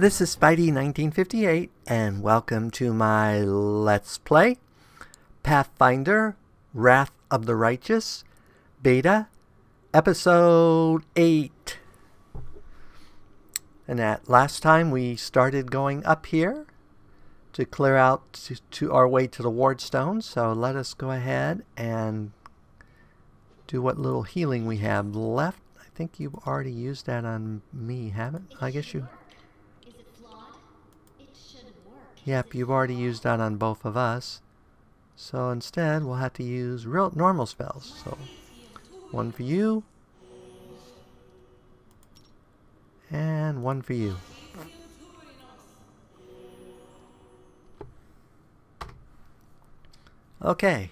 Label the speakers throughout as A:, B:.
A: this is Spidey1958, and welcome to my Let's Play Pathfinder, Wrath of the Righteous, Beta, Episode 8. And at last time we started going up here to clear out to our way to the Wardstone, so let us go ahead and do what little healing we have left. I think you've already used that on me, haven't? I guess you... Yep, you've already used that on both of us. So instead, we'll have to use real normal spells. So, one for you. And one for you. Okay.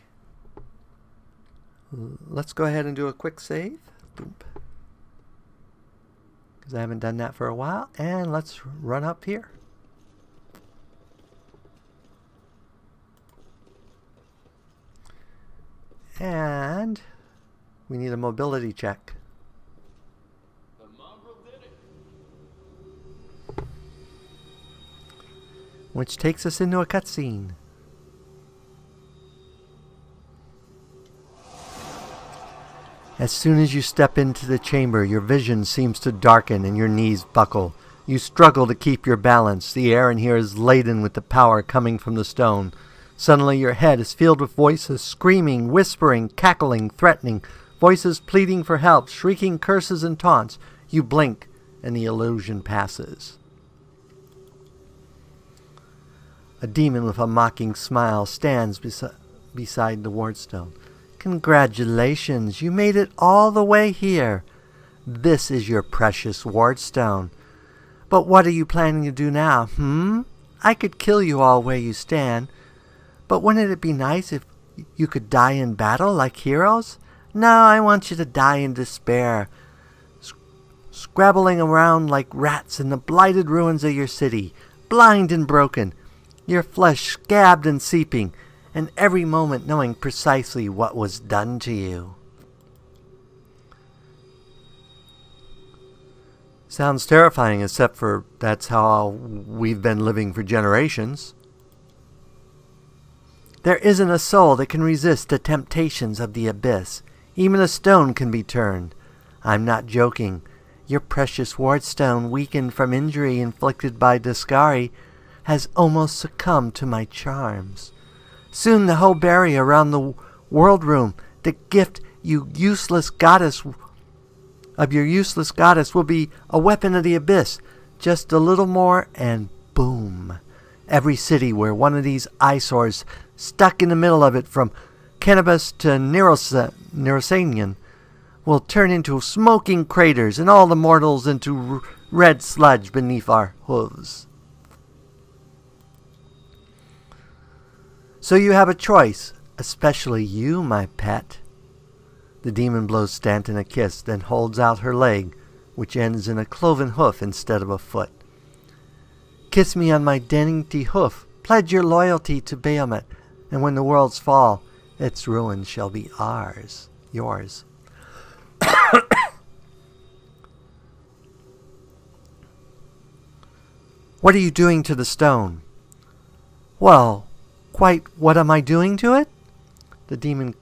A: Let's go ahead and do a quick save. Because I haven't done that for a while. And let's run up here. And we need a mobility check. The mongrel did it. Which takes us into a cutscene. As soon as you step into the chamber, your vision seems to darken and your knees buckle. You struggle to keep your balance. The air in here is laden with the power coming from the stone. Suddenly your head is filled with voices, screaming, whispering, cackling, threatening, voices pleading for help, shrieking curses and taunts. You blink, and the illusion passes. A demon with a mocking smile stands beside the Wardstone. Congratulations, you made it all the way here. This is your precious Wardstone. But what are you planning to do now, I could kill you all where you stand. But wouldn't it be nice if you could die in battle like heroes? No, I want you to die in despair, scrabbling around like rats in the blighted ruins of your city, blind and broken, your flesh scabbed and seeping, and every moment knowing precisely what was done to you. Sounds terrifying, except for that's how we've been living for generations. There isn't a soul that can resist the temptations of the abyss. Even a stone can be turned. I'm not joking. Your precious Wardstone, weakened from injury inflicted by Daskari, has almost succumbed to my charms. Soon the whole barrier around the world room, the gift your useless goddess will be a weapon of the abyss. Just a little more and boom. Every city where one of these eyesores stuck in the middle of it from Cannabis to Neurosanian will turn into smoking craters and all the mortals into red sludge beneath our hooves. So you have a choice, especially you, my pet. The demon blows Stanton a kiss, then holds out her leg, which ends in a cloven hoof instead of a foot. Kiss me on my dainty hoof. Pledge your loyalty to Bahamut, and when the worlds fall, its ruin shall be ours, yours. What are you doing to the stone? Well, quite what am I doing to it? The demon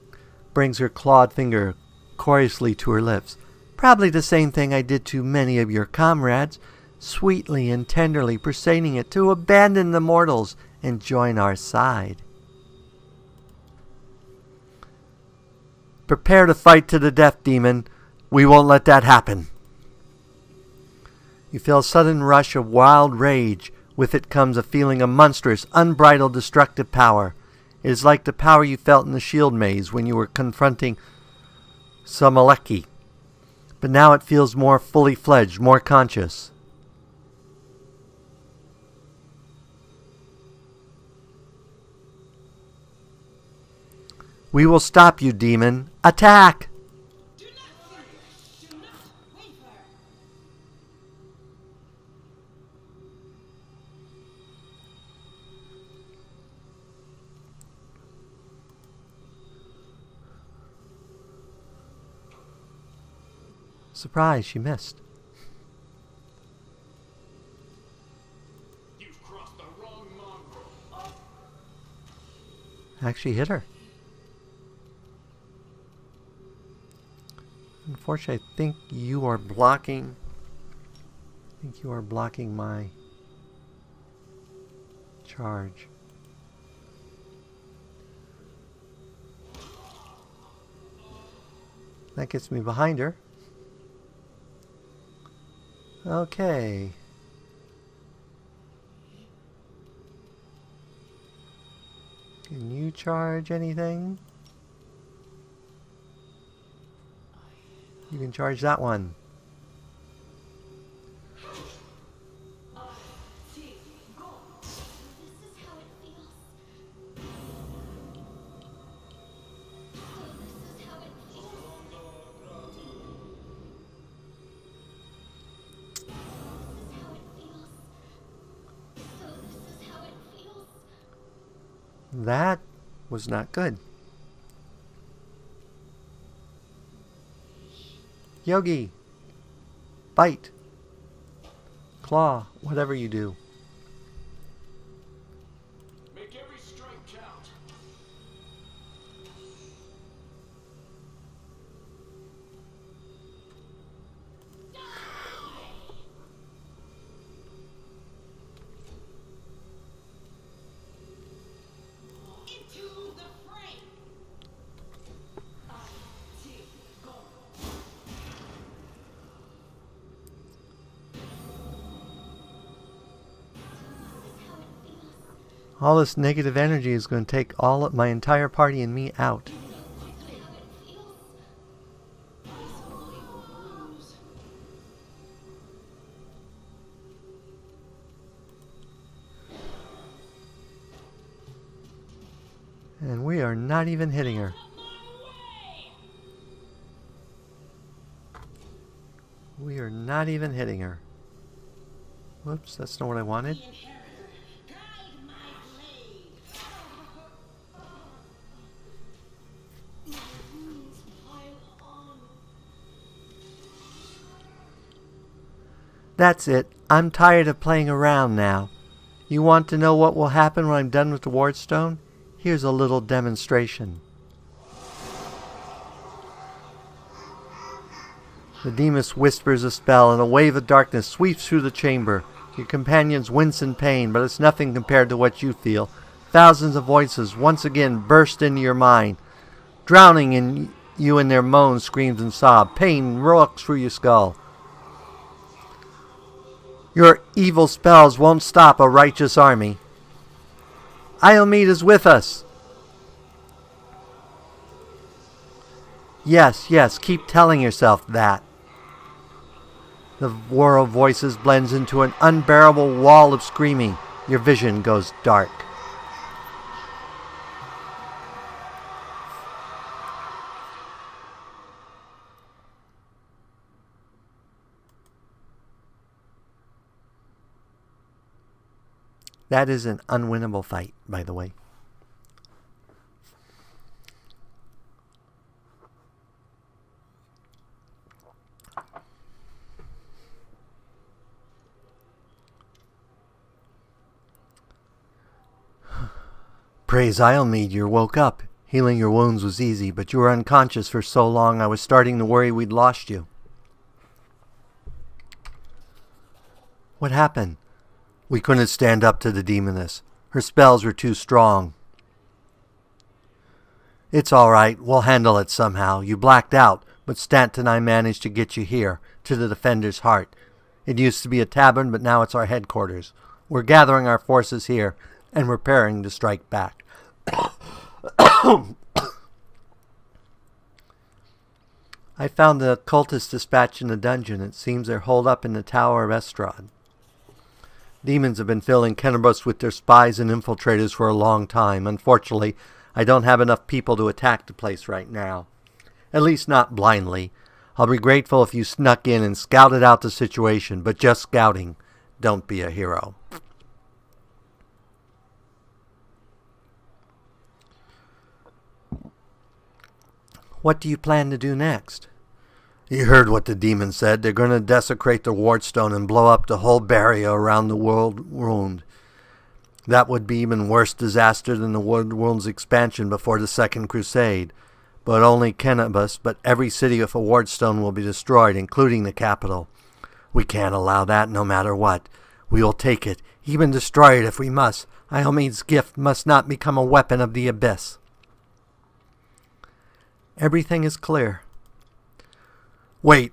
A: brings her clawed finger coarosely to her lips. Probably the same thing I did to many of your comrades, sweetly and tenderly persuading it to abandon the mortals and join our side. Prepare to fight to the death, demon. We won't let that happen. You feel a sudden rush of wild rage. With it comes a feeling of monstrous, unbridled, destructive power. It is like the power you felt in the shield maze when you were confronting Samaleki. But now it feels more fully fledged, more conscious. We will stop you, demon. Attack! Do not waver. Surprise, she missed. actually hit her. Unfortunately, I think you are blocking. My charge. That gets me behind her. Okay. Can you charge anything? You can charge that one. That was not good. Yogi, bite, claw, whatever you do.
B: Make every strike count. Into the fray.
A: All this negative energy is going to take all of my entire party and me out. And we are not even hitting her. We are not even hitting her. Whoops, that's not what I wanted. That's it. I'm tired of playing around now. You want to know what will happen when I'm done with the wardstone? Here's a little demonstration. The Demus whispers a spell and a wave of darkness sweeps through the chamber. Your companions wince in pain, but it's nothing compared to what you feel. Thousands of voices once again burst into your mind, drowning in you in their moans, screams, and sobs. Pain rocks through your skull. Your evil spells won't stop a righteous army. Iomead is with us. Yes, yes, keep telling yourself that. The war of voices blends into an unbearable wall of screaming. Your vision goes dark. That is an unwinnable fight, by the way. Praise Iomead, you woke up. Healing your wounds was easy, but you were unconscious for so long I was starting to worry we'd lost you. What happened? We couldn't stand up to the demoness. Her spells were too strong. It's all right. We'll handle it somehow. You blacked out, but Stant and I managed to get you here, to the Defender's Heart. It used to be a tavern, but now it's our headquarters. We're gathering our forces here and preparing to strike back. I found the cultist dispatch in the dungeon. It seems they're holed up in the Tower of Estrad. Demons have been filling Kennerbus with their spies and infiltrators for a long time. Unfortunately, I don't have enough people to attack the place right now. At least not blindly. I'll be grateful if you snuck in and scouted out the situation, but just scouting. Don't be a hero. What do you plan to do next? You heard what the demon said. They're going to desecrate the wardstone and blow up the whole barrier around the world wound. That would be even worse disaster than the world's expansion before the Second Crusade. But only Cannabis, but every city with a wardstone will be destroyed, including the capital. We can't allow that no matter what. We will take it, even destroy it if we must. Iomede's gift must not become a weapon of the abyss. Everything is clear. Wait.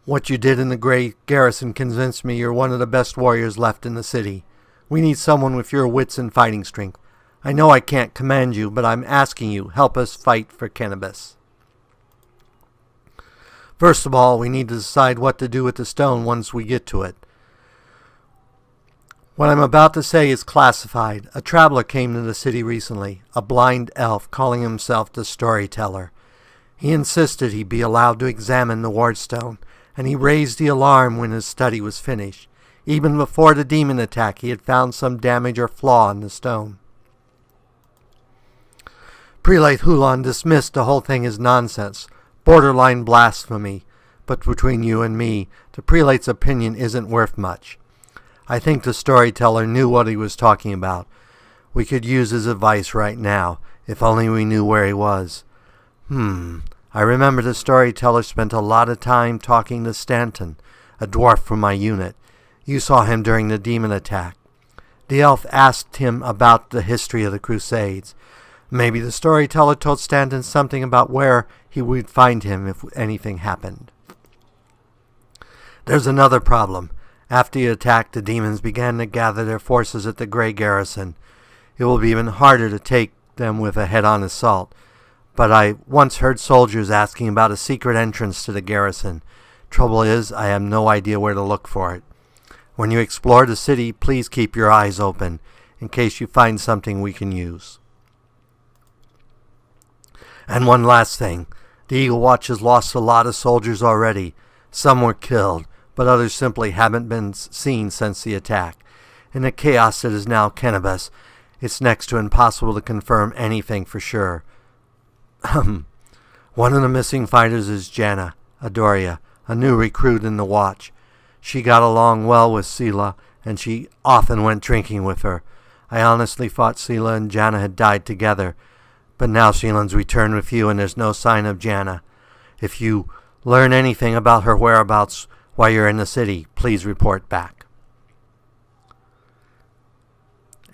A: What you did in the Grey Garrison convinced me you're one of the best warriors left in the city. We need someone with your wits and fighting strength. I know I can't command you, but I'm asking you, help us fight for Cannabis. First of all, we need to decide what to do with the stone once we get to it. What I'm about to say is classified. A traveler came to the city recently, a blind elf calling himself the Storyteller. He insisted he be allowed to examine the wardstone, and he raised the alarm when his study was finished. Even before the demon attack, he had found some damage or flaw in the stone. Prelate Hulan dismissed the whole thing as nonsense, borderline blasphemy, but between you and me, the prelate's opinion isn't worth much. I think the Storyteller knew what he was talking about. We could use his advice right now, if only we knew where he was. I remember the Storyteller spent a lot of time talking to Stanton, a dwarf from my unit. You saw him during the demon attack. The elf asked him about the history of the Crusades. Maybe the Storyteller told Stanton something about where he would find him if anything happened. There's another problem. After the attack, the demons began to gather their forces at the Grey Garrison. It will be even harder to take them with a head-on assault. But I once heard soldiers asking about a secret entrance to the garrison. Trouble is, I have no idea where to look for it. When you explore the city, please keep your eyes open, in case you find something we can use. And one last thing. The Eagle Watch has lost a lot of soldiers already. Some were killed, but others simply haven't been seen since the attack. In the chaos that is now Cannabis, it's next to impossible to confirm anything for sure. One of the missing fighters is Jana, Adoria, a new recruit in the Watch. She got along well with Sela, and she often went drinking with her. I honestly thought Sela and Jana had died together, but now Seelan's returned with you and there's no sign of Jana. If you learn anything about her whereabouts while you're in the city, please report back.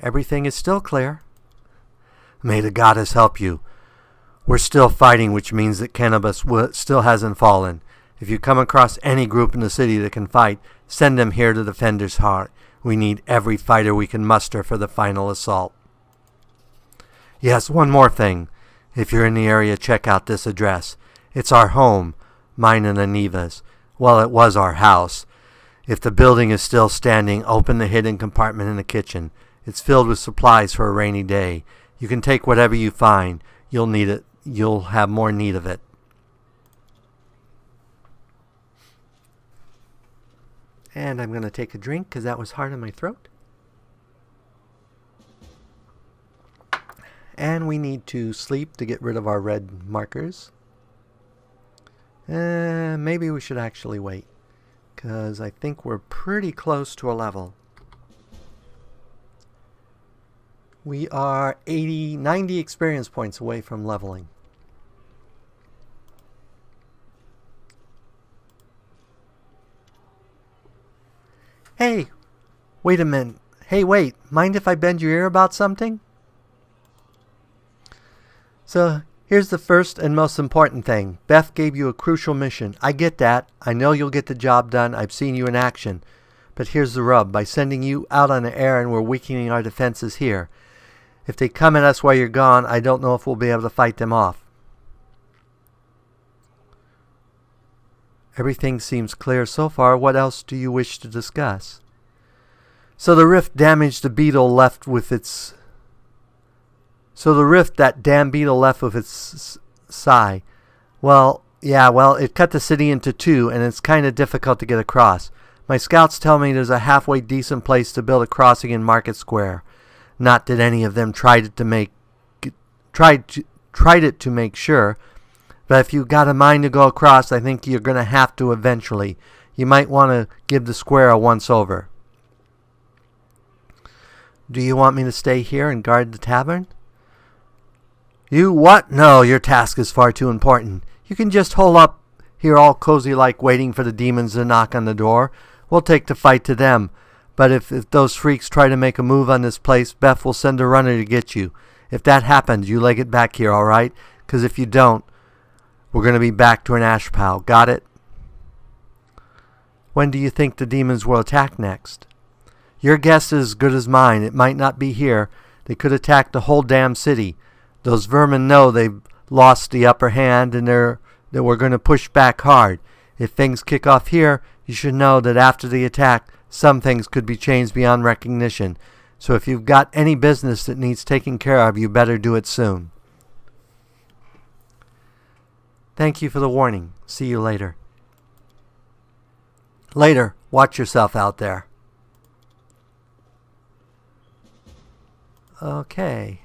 A: Everything is still clear. May the goddess help you. We're still fighting, which means that Cannabis still hasn't fallen. If you come across any group in the city that can fight, send them here to Defender's Heart. We need every fighter we can muster for the final assault. Yes, one more thing. If you're in the area, check out this address. It's our home, mine and Aniva's. Well, it was our house. If the building is still standing, open the hidden compartment in the kitchen. It's filled with supplies for a rainy day. You can take whatever you find. You'll need it. You'll have more need of it. And I'm going to take a drink because that was hard in my throat. And we need to sleep to get rid of our red markers. Maybe we should actually wait, because I think we're pretty close to a level. We are 90 experience points away from leveling. Hey, wait a minute. Hey, wait. Mind if I bend your ear about something? So, here's the first and most important thing. Beth gave you a crucial mission. I get that. I know you'll get the job done. I've seen you in action. But here's the rub. By sending you out on an errand, we're weakening our defenses here. If they come at us while you're gone, I don't know if we'll be able to fight them off. Everything seems clear so far. What else do you wish to discuss? So the rift damaged the beetle left with its... that damn beetle left with its sigh. It cut the city into two, and it's kind of difficult to get across. My scouts tell me there's a halfway decent place to build a crossing in Market Square. Not that any of them tried it to make sure, but if you got a mind to go across, I think you're going to have to eventually. You might want to give the square a once-over. Do you want me to stay here and guard the tavern? You what? No, your task is far too important. You can just hole up here all cozy like waiting for the demons to knock on the door. We'll take the fight to them. But if those freaks try to make a move on this place, Beth will send a runner to get you. If that happens, you leg it back here, all right? Because if you don't, we're going to be back to an ash pile. Got it? When do you think the demons will attack next? Your guess is as good as mine. It might not be here. They could attack the whole damn city. Those vermin know they've lost the upper hand and that we're going to push back hard. If things kick off here, you should know that after the attack, some things could be changed beyond recognition. So if you've got any business that needs taking care of, you better do it soon. Thank you for the warning. See you later. Later. Watch yourself out there. Okay.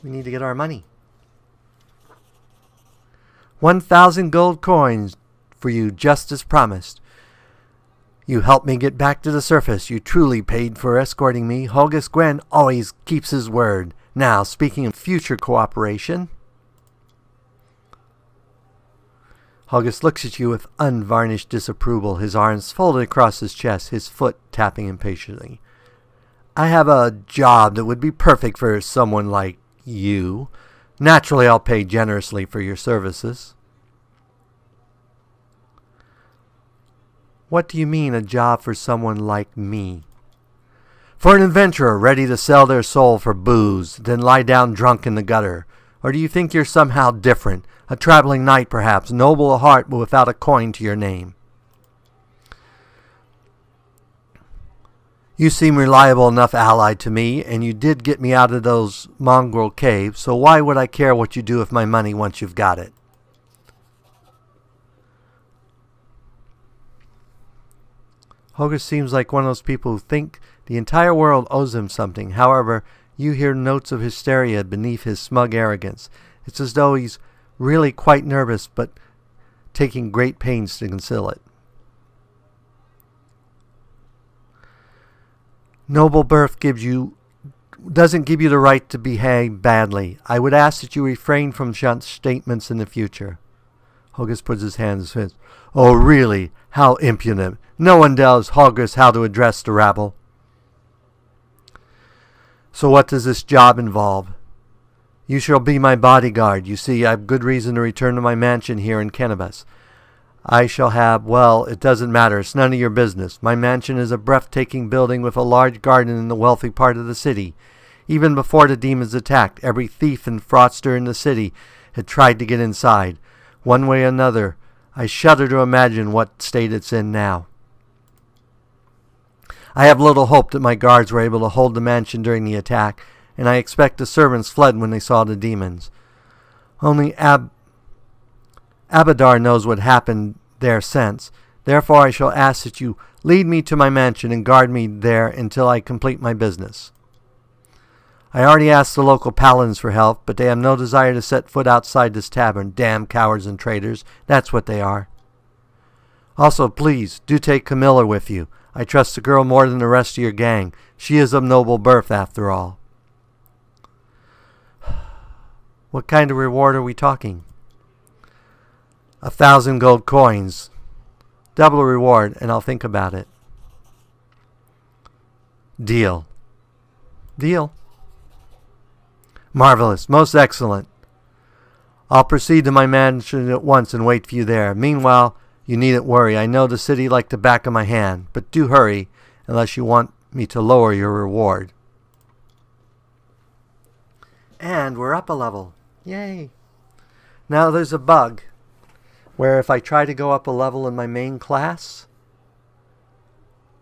A: We need to get our money. 1,000 gold coins for you, just as promised. You helped me get back to the surface. You truly paid for escorting me. Holgus Gwen always keeps his word. Now, speaking of future cooperation, Holgus looks at you with unvarnished disapproval, his arms folded across his chest, his foot tapping impatiently. I have a job that would be perfect for someone like you. Naturally, I'll pay generously for your services. What do you mean, a job for someone like me? For an adventurer ready to sell their soul for booze, then lie down drunk in the gutter. Or do you think you're somehow different? A traveling knight, perhaps, noble of heart, but without a coin to your name. You seem reliable enough ally to me, and you did get me out of those mongrel caves, so why would I care what you do with my money once you've got it? Holger seems like one of those people who think the entire world owes him something. However, you hear notes of hysteria beneath his smug arrogance. It's as though he's really quite nervous, but taking great pains to conceal it. Noble birth doesn't give you the right to behave badly. I would ask that you refrain from such statements in the future. Holgus puts his hands in his. Oh, really? How impudent. No one tells Holgus how to address the rabble. So what does this job involve? You shall be my bodyguard. You see, I have good reason to return to my mansion here in Cannabis. I shall have, well, it doesn't matter. It's none of your business. My mansion is a breathtaking building with a large garden in the wealthy part of the city. Even before the demons attacked, every thief and fraudster in the city had tried to get inside. One way or another, I shudder to imagine what state it's in now. I have little hope that my guards were able to hold the mansion during the attack, and I expect the servants fled when they saw the demons. Only Abadar knows what happened there since. Therefore I shall ask that you lead me to my mansion and guard me there until I complete my business. I already asked the local paladins for help, but they have no desire to set foot outside this tavern. Damn cowards and traitors. That's what they are. Also, please, do take Camilla with you. I trust the girl more than the rest of your gang. She is of noble birth, after all. What kind of reward are we talking? 1,000 gold coins. Double reward, and I'll think about it. Deal. Deal. Marvelous. Most excellent. I'll proceed to my mansion at once and wait for you there. Meanwhile, you needn't worry. I know the city like the back of my hand. But do hurry, unless you want me to lower your reward. And we're up a level. Yay. Now there's a bug where if I try to go up a level in my main class,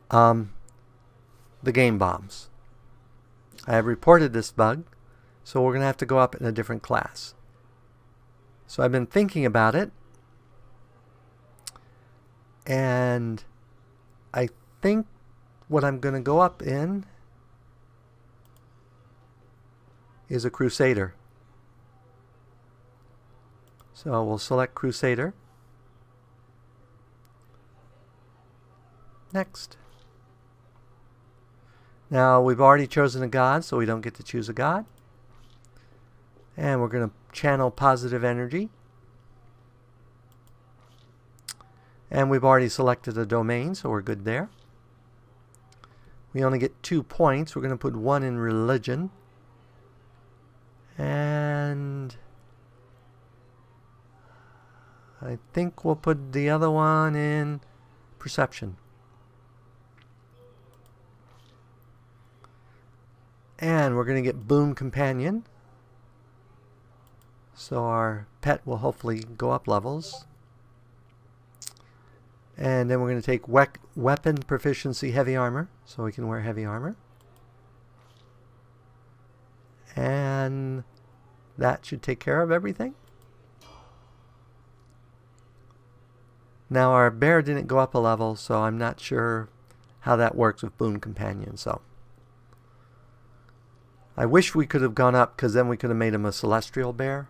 A: the game bombs. I have reported this bug, so we're going to have to go up in a different class. So I've been thinking about it, and I think what I'm going to go up in is a Crusader. So we'll select Crusader. Next. Now we've already chosen a god, so we don't get to choose a god. And we're going to channel positive energy. And we've already selected a domain, so we're good there. We only get 2 points. We're going to put 1 in religion. And I think we'll put the other one in perception. And we're going to get Boon Companion. So our pet will hopefully go up levels. And then we're going to take Weapon Proficiency Heavy Armor. So we can wear heavy armor. And that should take care of everything. Now our bear didn't go up a level, so I'm not sure how that works with Boon Companion. So I wish we could have gone up, because then we could have made him a celestial bear.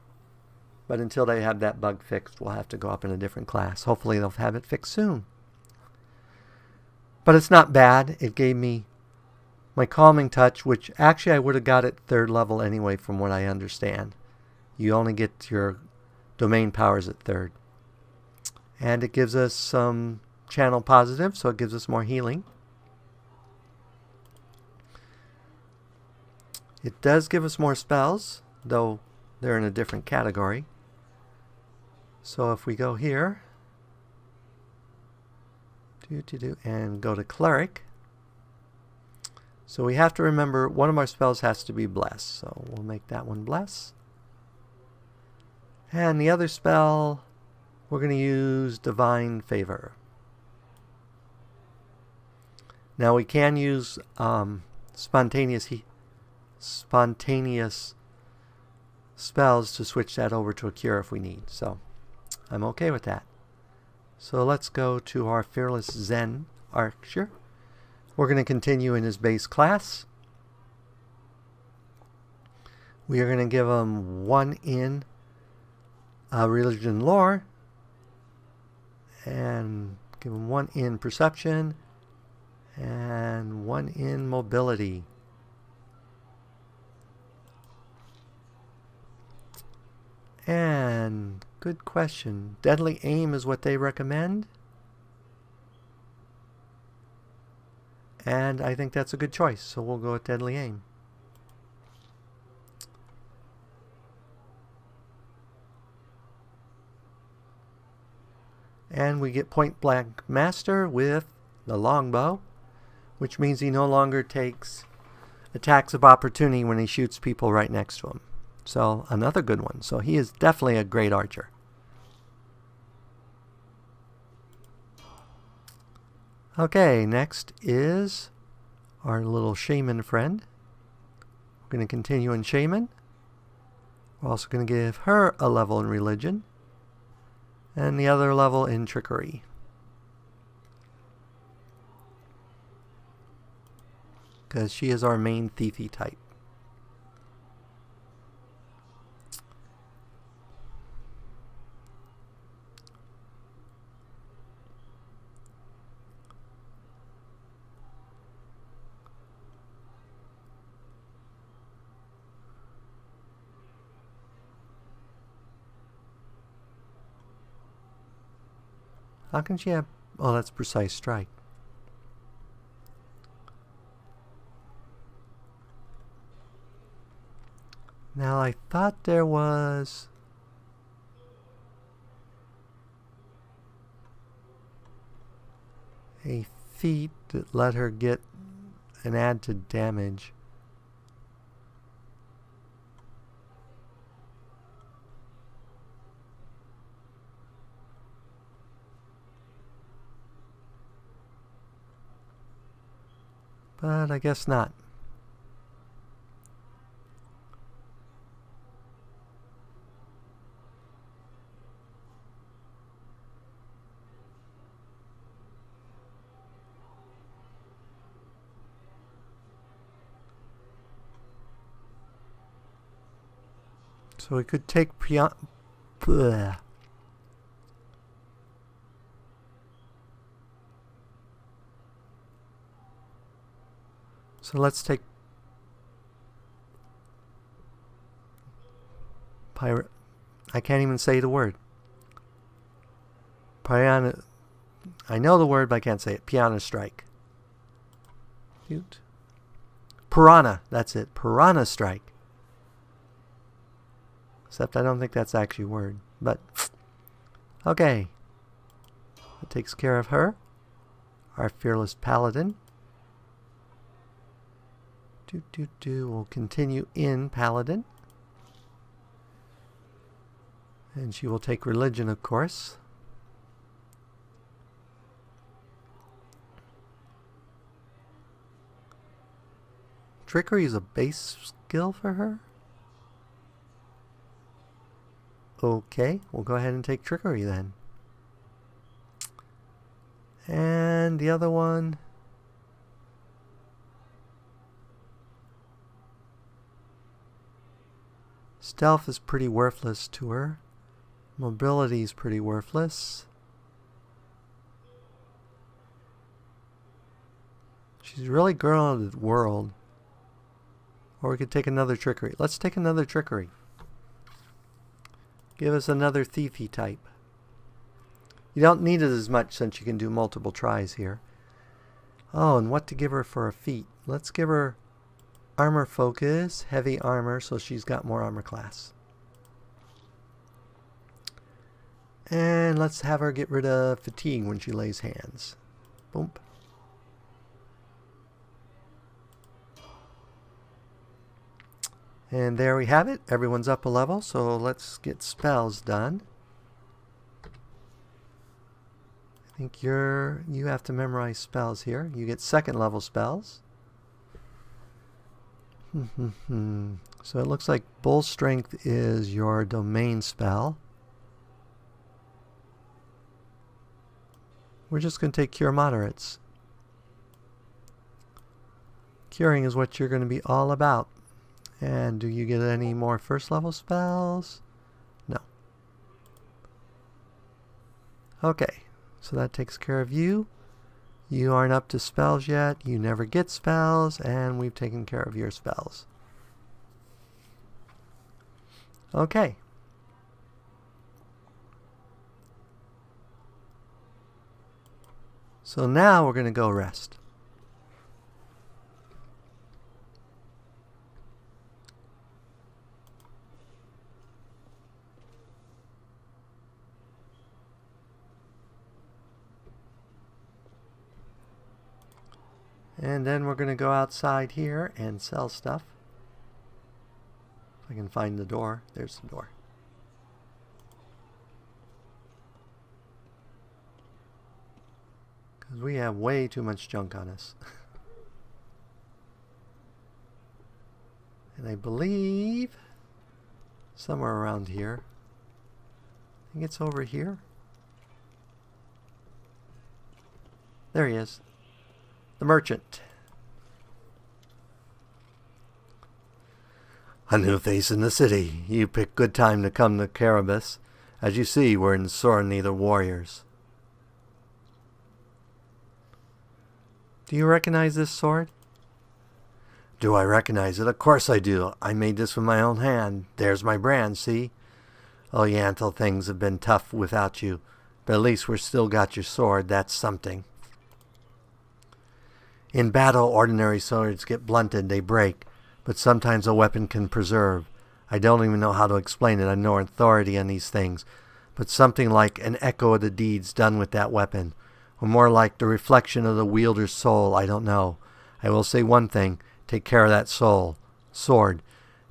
A: But until they have that bug fixed, we'll have to go up in a different class. Hopefully they'll have it fixed soon. But it's not bad. It gave me my calming touch, which actually I would have got at 3rd level anyway, from what I understand. You only get your domain powers at 3rd. And it gives us some channel positive, so it gives us more healing. It does give us more spells, though they're in a different category. So if we go here, and go to Cleric. So we have to remember one of our spells has to be Bless. So we'll make that one Bless. And the other spell, we're going to use Divine Favor. Now we can use spontaneous spells to switch that over to a cure if we need. So I'm okay with that. So let's go to our fearless Zen Archer. We're going to continue in his base class. We are going to give him 1 in religion lore, and give him 1 in perception, and 1 in mobility. And good question. Deadly aim is what they recommend. And I think that's a good choice, so we'll go with deadly aim. And we get point blank master with the longbow, which means he no longer takes attacks of opportunity when he shoots people right next to him. So another good one. So he is definitely a great archer. Okay, next is our little shaman friend. We're going to continue in shaman. We're also going to give her a level in religion, and the other level in trickery. Because she is our main thiefy type. How can she have... Oh, that's precise strike. Now, I thought there was... a feat that let her get an add to damage. But I guess not. So we could take bleh. So let's take pirate. I can't even say the word. Piranha. I know the word, but I can't say it. Piranha strike. Cute. Piranha. That's it. Piranha strike. Except I don't think that's actually a word. But okay. That takes care of her. Our fearless paladin. We'll continue in paladin. And she will take religion, of course. Trickery is a base skill for her? Okay, we'll go ahead and take trickery then. And the other one... Stealth is pretty worthless to her. Mobility is pretty worthless. She's really grounded world. Or we could take another trickery. Let's take another trickery. Give us another thiefy type. You don't need it as much since you can do multiple tries here. Oh, and what to give her for a feat? Let's give her armor focus, heavy armor, so she's got more armor class. And let's have her get rid of fatigue when she lays hands. Boom. And there we have it. Everyone's up a level, so let's get spells done. I think you have to memorize spells here. You get second level spells. So it looks like Bull Strength is your domain spell. We're just going to take Cure Moderates. Curing is what you're going to be all about. And do you get any more first level spells? No. Okay, so that takes care of you. You aren't up to spells yet. You never get spells, and we've taken care of your spells. Okay. So now we're going to go rest. And then we're going to go outside here and sell stuff. If I can find the door. There's the door. Because we have way too much junk on us. And I believe somewhere around here. I think it's over here. There he is. The merchant. A new face in the city. You pick good time to come to Caribus. As you see, we're in sore need of warriors. Do you recognize this sword? Do I recognize it? Of course I do. I made this with my own hand. There's my brand, see? Oh, Yantel, things have been tough without you. But at least we're still got your sword. That's something. In battle, ordinary swords get blunted, they break, but sometimes a weapon can preserve. I don't even know how to explain it, I'm no authority on these things, but something like an echo of the deeds done with that weapon, or more like the reflection of the wielder's soul, I don't know. I will say one thing, take care of that sword.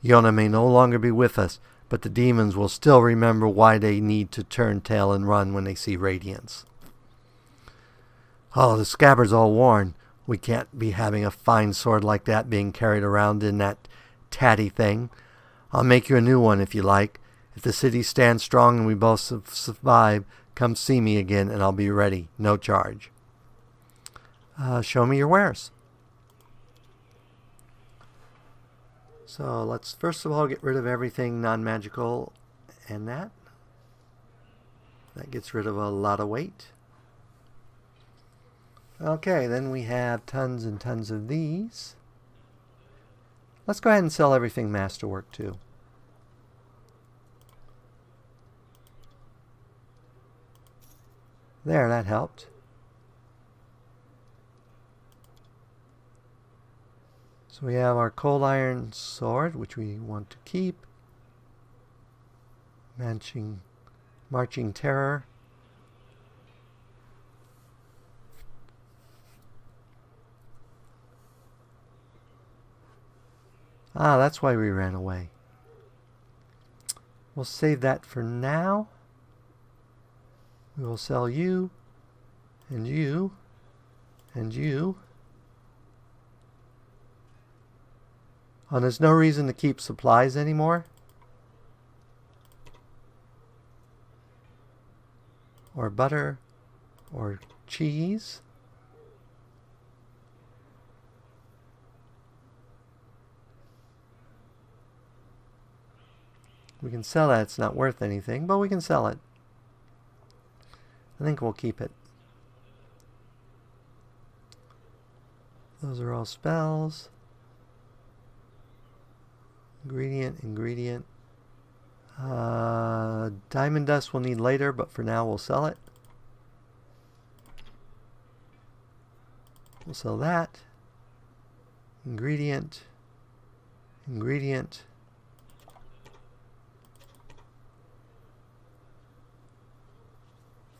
A: Yona may no longer be with us, but the demons will still remember why they need to turn tail and run when they see radiance. Oh, the scabbard's all worn. We can't be having a fine sword like that being carried around in that tatty thing. I'll make you a new one if you like. If the city stands strong and we both survive, come see me again and I'll be ready. No charge. Show me your wares. So let's first of all get rid of everything non-magical and that. That gets rid of a lot of weight. Okay, then we have tons and tons of these. Let's go ahead and sell everything masterwork too. There, that helped. So we have our cold iron sword, which we want to keep. Marching terror. Ah, that's why we ran away. We'll save that for now. We will sell you, and you, and you. Oh, there's no reason to keep supplies anymore. Or butter, or cheese. We can sell that. It's not worth anything, but we can sell it. I think we'll keep it. Those are all spells. Ingredient. Diamond dust we'll need later, but for now we'll sell it. We'll sell that. Ingredient.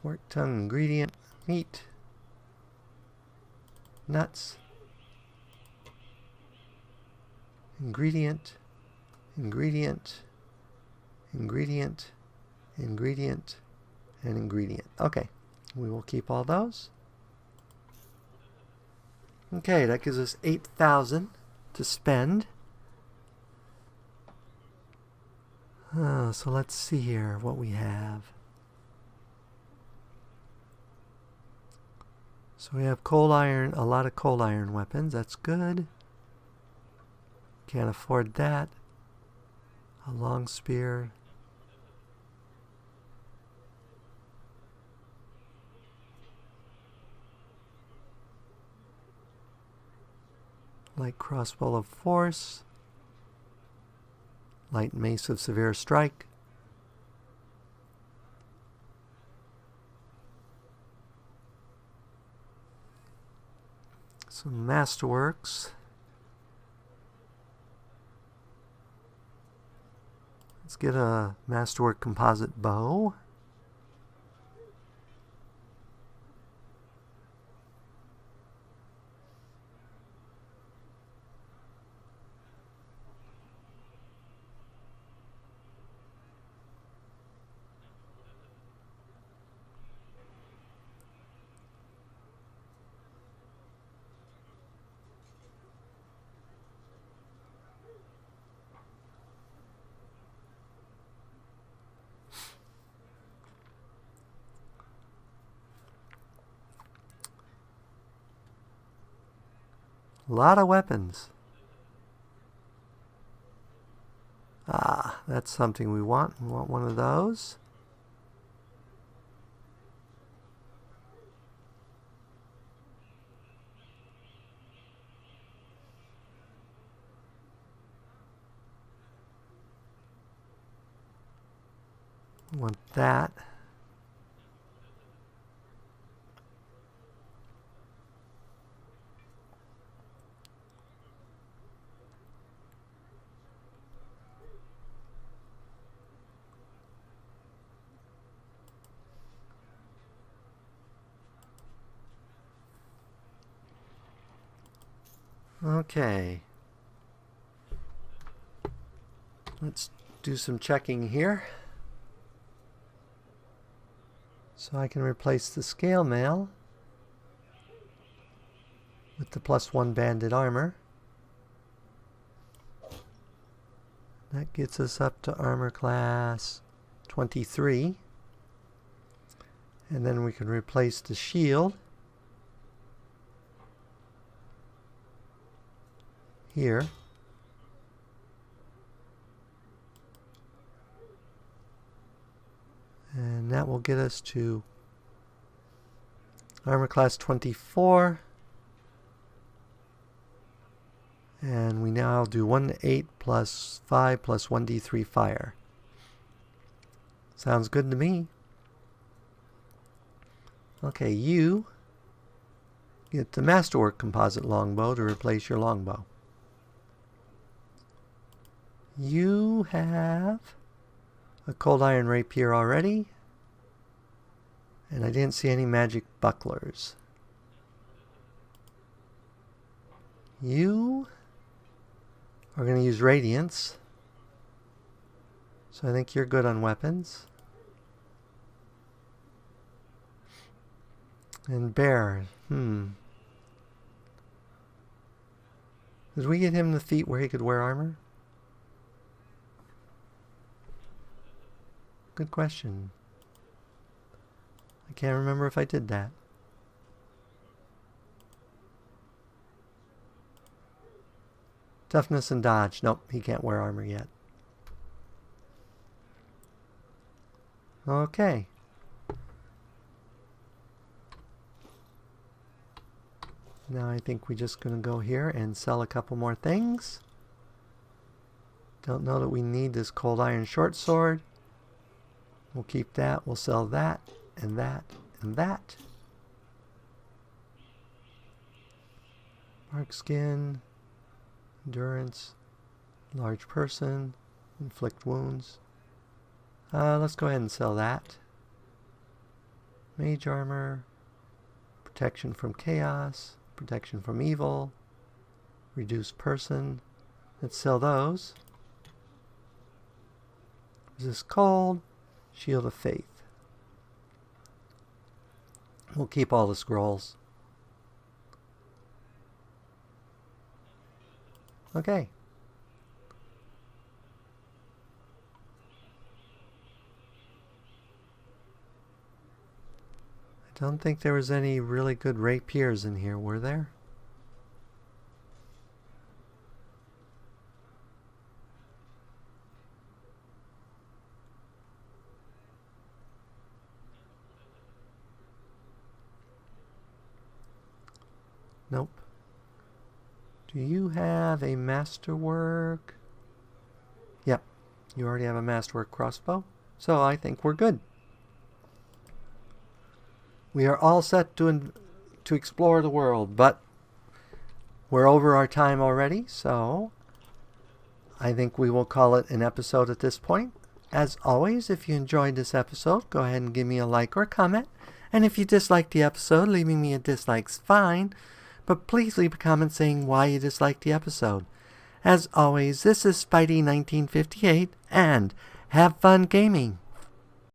A: Fork tongue ingredient. Meat. Nuts. Ingredient. And ingredient. Okay, we will keep all those. Okay, that gives us 8,000 to spend. So let's see here what we have. So we have coal iron, a lot of coal iron weapons. That's good. Can't afford that. A long spear. Light crossbow of force. Light mace of severe strike. Some masterworks. Let's get a masterwork composite bow. A lot of weapons. Ah, that's something we want. We want one of those. We want that. Okay. Let's do some checking here. So I can replace the scale mail with the +1 banded armor. That gets us up to armor class 23. And then we can replace the shield here. And that will get us to armor class 24. And we now do 1d8 plus 5 plus 1d3 fire. Sounds good to me. Okay, you get the Masterwork Composite Longbow to replace your longbow. You have a Cold Iron Rapier already. And I didn't see any magic bucklers. You are going to use Radiance. So I think you're good on weapons. And Bear. Did we get him the feat where he could wear armor? Good question. I can't remember if I did that. Toughness and dodge. Nope, he can't wear armor yet. Okay. Now I think we're just going to go here and sell a couple more things. Don't know that we need this Cold Iron Short Sword. We'll keep that. We'll sell that and that and that. Mark Skin. Endurance. Large Person. Inflict Wounds. Let's go ahead and sell that. Mage Armor. Protection from Chaos. Protection from Evil. Reduced Person. Let's sell those. Resist Cold. Shield of Faith. We'll keep all the scrolls. Okay. I don't think there was any really good rapiers in here, were there? Nope. Do you have a masterwork? Yep. You already have a masterwork crossbow. So I think we're good. We are all set to explore the world, but we're over our time already, so I think we will call it an episode at this point. As always, if you enjoyed this episode, go ahead and give me a like or a comment. And if you disliked the episode, leaving me a dislike's fine. But please leave a comment saying why you disliked the episode. As always, this is Spidey1958, and have fun gaming!